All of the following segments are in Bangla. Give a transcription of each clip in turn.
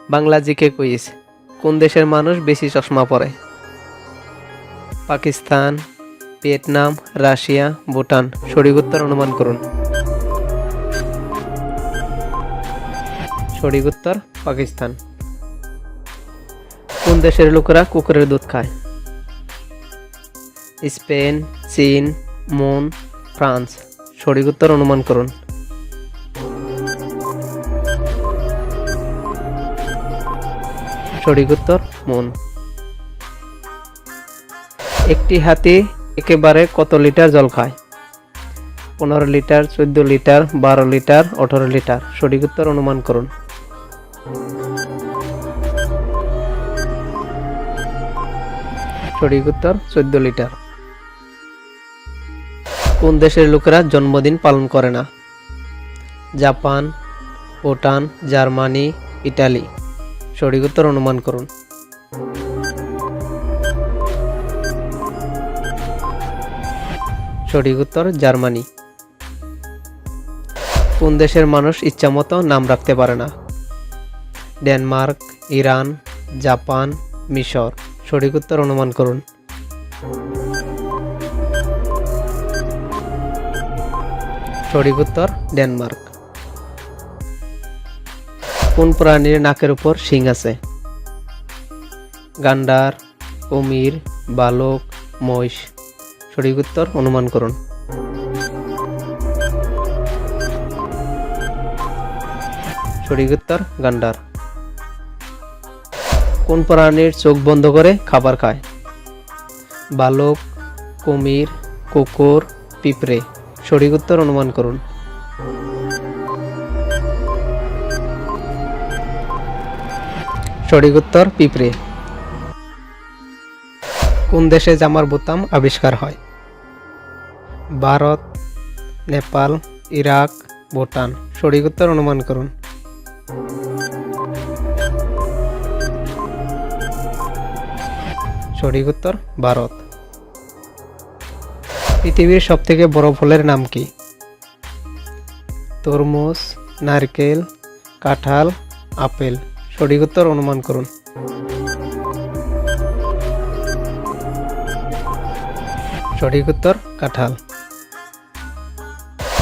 Bangla GK quiz. কোন দেশের মানুষ বেশি চশমা পরে? Pakistan, Vietnam, Russia, Bhutan. সঠিক উত্তর অনুমান করুন। সঠিক উত্তর পাকিস্তান। কোন দেশের লোকেরা কুকুরের দুধ খায়? স্পেন, চীন, মুন, ফ্রান্স। সঠিক উত্তর অনুমান করুন। সঠিক উত্তর মুন। একটি হাতি একেবারে কত লিটার জল খায়? 15 লিটার, 14 লিটার, 12 লিটার, 18 লিটার। সঠিক উত্তর অনুমান করুন। সঠিক উত্তর 14 লিটার। কোন দেশের লোকেরা জন্মদিন পালন করে না? Japan, Bhutan, Germany, Italy. সঠিক উত্তর অনুমান করুন। সঠিক উত্তর জার্মানি। কোন দেশের মানুষ ইচ্ছামতো নাম রাখতে পারে না? ডেনমার্ক, ইরান, জাপান, মিশর। সঠিক উত্তর অনুমান করুন। সঠিক উত্তর ডেনমার্ক। কোন প্রাণীর নাকের উপর শিং আছে? গান্ডার, কুমির, বালক, মহিষ। সঠিক উত্তর অনুমান করুন। সঠিক উত্তর গান্ডার। কোন প্রাণীর চোখ বন্ধ করে খাবার খায়? বালক, কুমির, কুকুর, পিঁপড়ে। সঠিক উত্তর অনুমান করুন। সঠিক উত্তর পিঁপড়ে। কোন দেশে জামার বোতাম আবিষ্কার হয়? ভারত, নেপাল, ইরাক, ভুটান। সঠিক উত্তর অনুমান করুন। সঠিক উত্তর ভারত। পৃথিবীর সবথেকে বড় ফলের নাম কি? তরমুজ, নারকেল, কাঁঠাল, আপেল। সঠিক উত্তর অনুমান করুন। সঠিক উত্তর কাঁঠাল।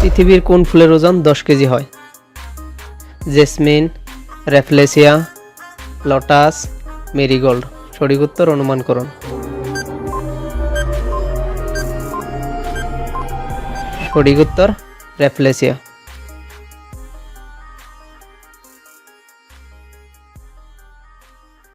পৃথিবীর কোন ফুলের ওজন 10 কেজি হয়? Jasmine, rafflesia, lotus, marigold. সঠিক উত্তর অনুমান করুন। সঠিক উত্তর রেফলেসিয়া।